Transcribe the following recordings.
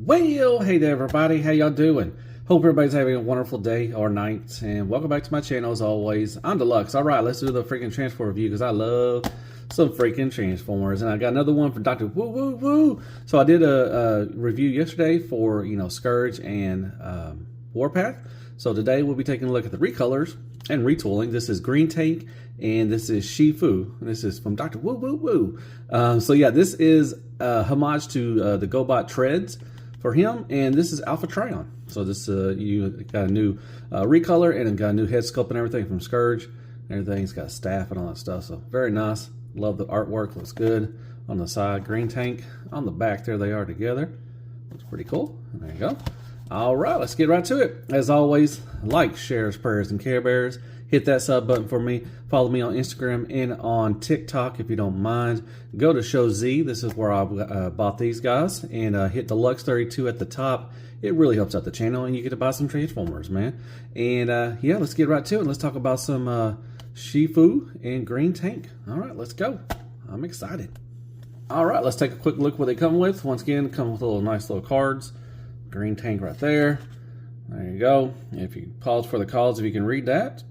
Well, hey there everybody, how y'all doing? Hope everybody's having a wonderful day or night, and welcome back to my channel as always. I'm Deluxe. Alright, let's do the freaking Transformer review because I love some freaking Transformers, and I got another one for Dr. Woo Woo Woo. So I did a review yesterday for, Scourge and Warpath. So today we'll be taking a look at the recolors and retooling. This is Green Tank, and this is Shifu. This is from Dr. Woo Woo Woo. So yeah, this is homage to the Gobot Treads for him, and this is Alpha Trion. So this you got a new recolor and got a new head sculpt and everything from Scourge. Everything's got staff and all that stuff. So very nice. Love the artwork. Looks good on the side. Green Tank on the back. There they are together. Looks pretty cool. And there you go. All right, let's get right to it. As always, like, shares, prayers, and care bears. Hit that sub button for me. Follow me on Instagram and on TikTok if you don't mind. Go to Show Z. This is where I bought these guys. And hit Deluxe 32 at the top. It really helps out the channel, and you get to buy some Transformers, man. And yeah, let's get right to it. Let's talk about some Shifu and Green Tank. All right, let's go. I'm excited. All right, let's take a quick look what they come with. Once again, come with nice little cards. Green Tank right there. There you go. If you pause for the calls, if you can read that.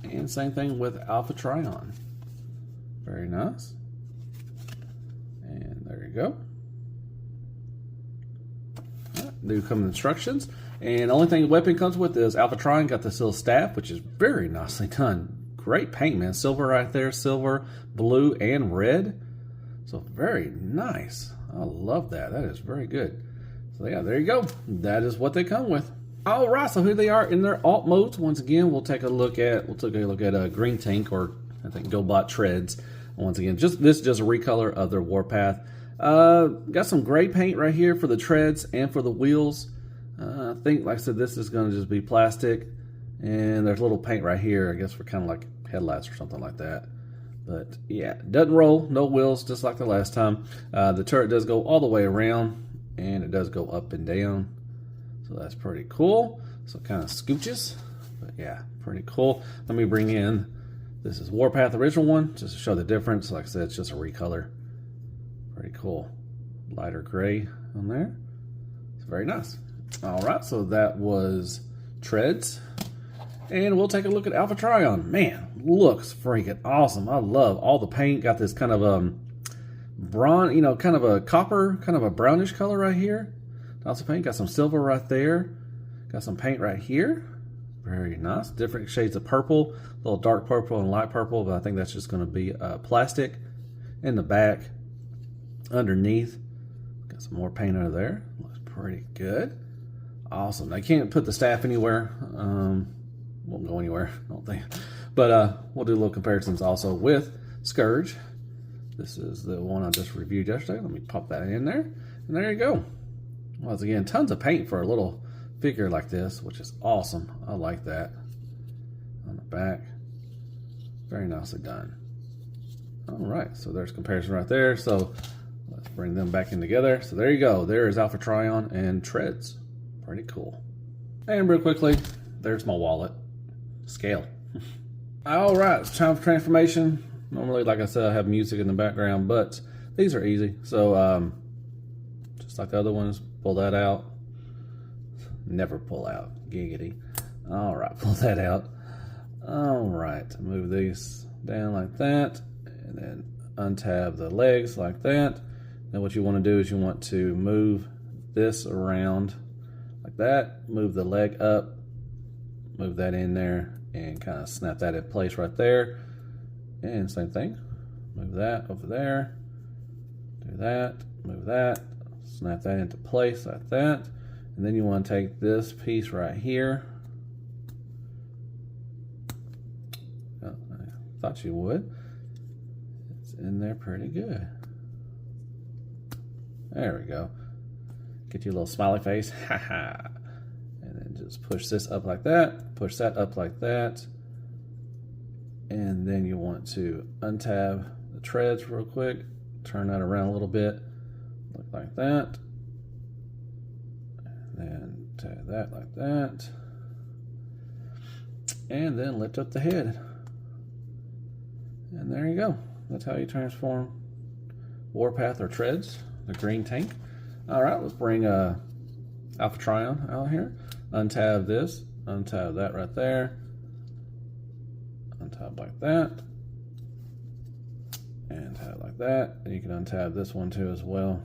And same thing with Alpha Trion. Very nice. And there you go. Do come instructions. And the only thing the weapon comes with is Alpha Trion got this little staff, which is very nicely done. Great paint, man. Silver right there. Silver, blue, and red. So very nice. I love that. That is very good. So yeah, there you go. That is what they come with. All right, so here they are in their alt modes. Once again, we'll take a look at Green Tank, or I think Gobot Treads. Once again, this is just a recolor of their Warpath. Got some gray paint right here for the treads and for the wheels. I think, like I said, this is going to just be plastic, and there's a little paint right here, I guess, for kind of like headlights or something like that. But yeah, doesn't roll, no wheels, just like the last time. The turret does go all the way around, and it does go up and down. So that's pretty cool. So it kind of scooches, but yeah, pretty cool. Let me bring in, this is Warpath, original one, just to show the difference. Like I said, it's just a recolor. Pretty cool. Lighter gray on there. It's very nice. All right, so that was Treads. And we'll take a look at Alpha Trion. Man, looks freaking awesome. I love all the paint. Got this kind of bronze, kind of a copper, kind of a brownish color right here. Lots of paint. Got some silver right there. Got some paint right here. Very nice. Different shades of purple. A little dark purple and light purple, but I think that's just going to be plastic. In the back, underneath, got some more paint under there. Looks pretty good. Awesome. I can't put the staff anywhere. Won't go anywhere, I don't think. But we'll do a little comparisons also with Scourge. This is the one I just reviewed yesterday. Let me pop that in there. And there you go. Once again, tons of paint for a little figure like this, which is awesome. I like that. On the back, very nicely done. All right, so there's comparison right there. So let's bring them back in together. So there you go. There's Alpha Trion and Treads. Pretty cool. And real quickly, there's my wallet. Scale. All right, it's time for transformation. Normally, like I said, I have music in the background, but these are easy. So just like the other ones, pull that out. Never pull out. Giggity. All right, pull that out. All right, move these down like that, and then untab the legs like that. Then what you want to do is you want to move this around like that. Move the leg up. Move that in there and kind of snap that in place right there. And same thing. Move that over there. Do that. Move that. Snap that into place like that. And then you want to take this piece right here. Oh, I thought you would. It's in there pretty good. There we go. Get you a little smiley face. Ha ha. And then just push this up like that. Push that up like that. And then you want to untab the treads real quick. Turn that around a little bit. Look like that. And then tab that like that. And then lift up the head. And there you go. That's how you transform Warpath or Treads. the green tank. All right, let's bring Alpha Trion out here. Untab this, untab that right there. Untab like that. And tab like that. And you can untab this one too as well.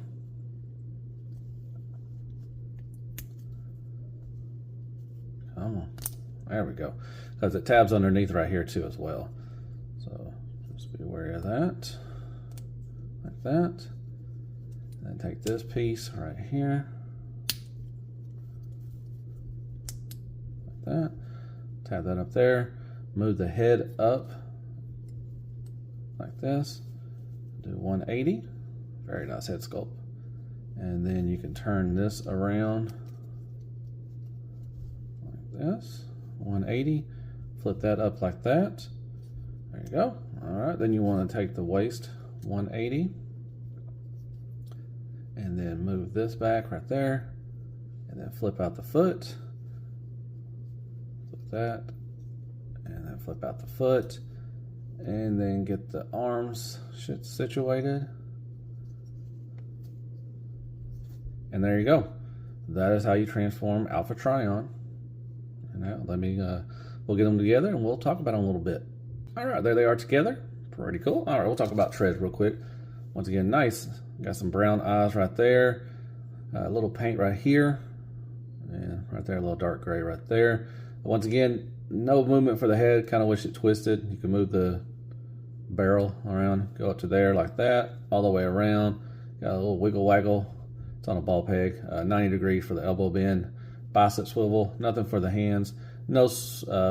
Come on. There we go. Because it tabs underneath right here too as well. So just be wary of that. Like that. And then take this piece right here. Like that. Tab that up there. Move the head up like this. Do 180. Very nice head sculpt. And then you can turn this around like this. 180. Flip that up like that. There you go. All right, then you want to take the waist 180 and then move this back right there and then flip out the foot. Flip that and then flip out the foot and then get the arms situated. And there you go. That is how you transform Alpha Trion. And now let me we'll get them together and we'll talk about them a little bit. All right, there they are together. Pretty cool. All right, we'll talk about treads real quick. Once again, nice. Got some brown eyes right there. A little paint right here. And right there, a little dark gray right there. Once again, no movement for the head. Kind of wish it twisted. You can move the barrel around, go up to there like that, all the way around. Got a little wiggle waggle. It's on a ball peg. 90 degrees for the elbow bend. Bicep swivel. Nothing for the hands. No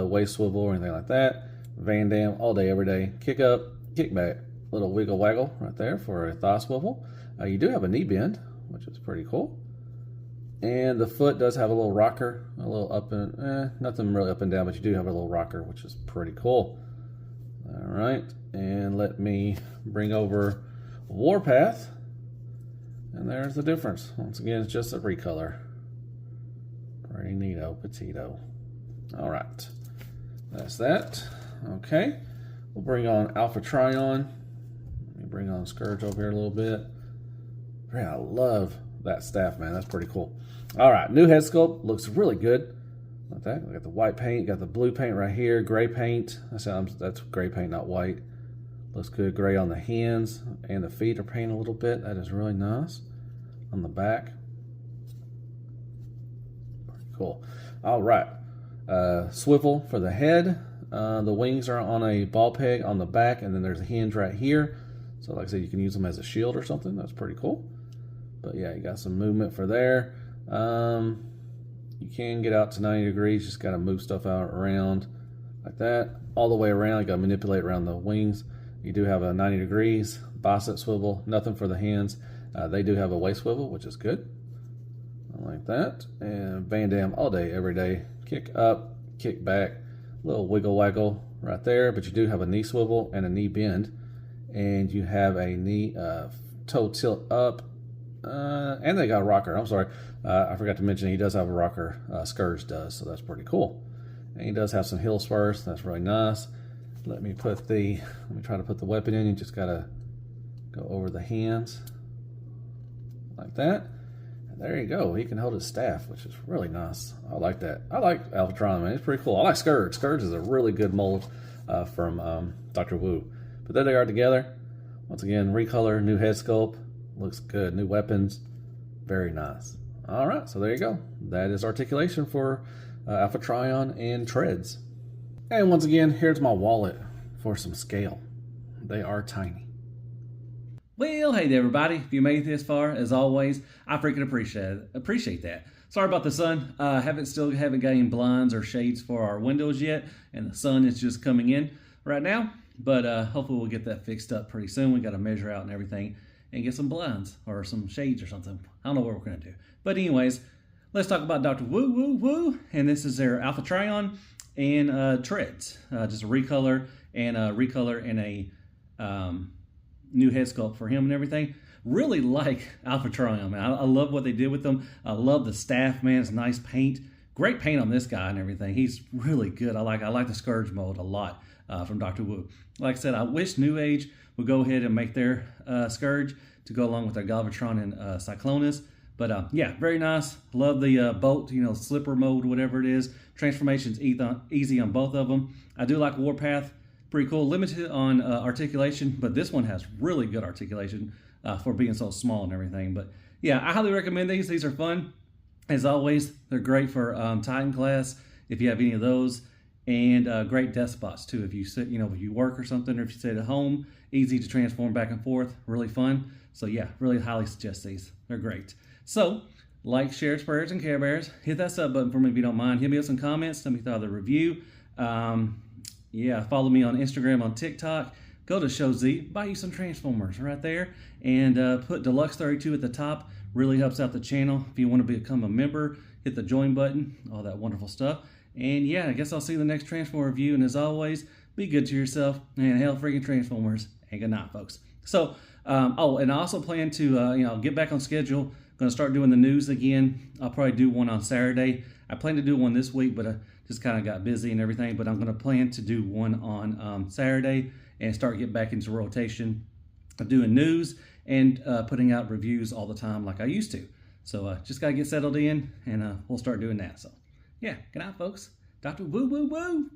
waist swivel or anything like that. Van Damme all day, every day. Kick up, kick back. Little wiggle waggle right there for a thigh swivel. You do have a knee bend, which is pretty cool. And the foot does have a little rocker, a little up and, nothing really up and down, but you do have a little rocker, which is pretty cool. All right, and let me bring over Warpath. And there's the difference. Once again, it's just a recolor. Pretty neato, petito. All right, that's that. Okay, we'll bring on Alpha Trion. Let me bring on Scourge over here a little bit. Man, I love that staff, man. That's pretty cool. All right, new head sculpt. Looks really good. Like that. We got the white paint, got the blue paint right here, gray paint. That's gray paint, not white. Looks good. Gray on the hands and the feet are painted a little bit. That is really nice. On the back. Pretty cool. All right. Swivel for the head. The wings are on a ball peg on the back, and then there's a hinge right here. So like I said, you can use them as a shield or something. That's pretty cool. But yeah, you got some movement for there. You can get out to 90 degrees. Just got to move stuff out around like that. All the way around. You got to manipulate around the wings. You do have a 90 degrees. Bicep swivel. Nothing for the hands. They do have a waist swivel, which is good. I like that. And Van Damme all day, every day. Kick up, kick back. Little wiggle waggle right there. But you do have a knee swivel and a knee bend. And you have a knee toe tilt up. And they got a rocker. I'm sorry. I forgot to mention he does have a rocker. Scourge does, so that's pretty cool. And he does have some heel spurs. That's really nice. Let me try to put the weapon in. You just gotta go over the hands like that. And there you go. He can hold his staff, which is really nice. I like that. I like Alpha Trion, man. It's pretty cool. I like Scourge. Scourge is a really good mold from Dr. Wu. But there they are together. Once again, recolor, new head sculpt. Looks good. New weapons. Very nice. All right, so there you go. That is articulation for Alpha Trion and treads. And once again, here's my wallet for some scale. They are tiny. Well, hey there, everybody. If you made it this far, as always, I freaking appreciate that. Sorry about the sun. Still haven't got any blinds or shades for our windows yet, and the sun is just coming in right now. But hopefully we'll get that fixed up pretty soon. We got to measure out and everything and get some blinds or some shades or something. I don't know what we're going to do. But anyways, let's talk about Dr. Wu. And this is their Alpha Trion and treads. Just a recolor and a new head sculpt for him and everything. Really like Alpha Trion, man. I love what they did with them. I love the staff, man. It's nice paint. Great paint on this guy and everything. He's really good. I like the Scourge mold a lot from Dr. Wu. Like I said, I wish New Age we'll go ahead and make their Scourge to go along with our Galvatron and Cyclonus. But yeah, very nice. Love the bolt, slipper mode, whatever it is. Transformation's easy on both of them. I do like Warpath. Pretty cool. Limited on articulation, but this one has really good articulation for being so small and everything. But yeah, I highly recommend these. These are fun. As always, they're great for Titan class if you have any of those, and great desk spots too. If you sit, if you work or something, or if you sit at home, easy to transform back and forth. Really fun. So yeah, really highly suggest these. They're great. So, like, share, spreaders, and Care Bears. Hit that sub button for me if you don't mind. Hit me with some comments. Tell me thought of the review. Yeah, follow me on Instagram, on TikTok. Go to Show Z. Buy you some Transformers right there. And put Deluxe 32 at the top. Really helps out the channel. If you want to become a member, hit the join button. All that wonderful stuff. And yeah, I guess I'll see you in the next Transformer review. And as always, be good to yourself. And hail freaking Transformers. And good night, folks. So, oh, and I also plan to, get back on schedule. Going to start doing the news again. I'll probably do one on Saturday. I plan to do one this week, but I just kind of got busy and everything. But I'm going to plan to do one on Saturday and start getting back into rotation of doing news and putting out reviews all the time like I used to. So just got to get settled in, and we'll start doing that. So yeah, good night, folks. Dr. Woo Woo Woo.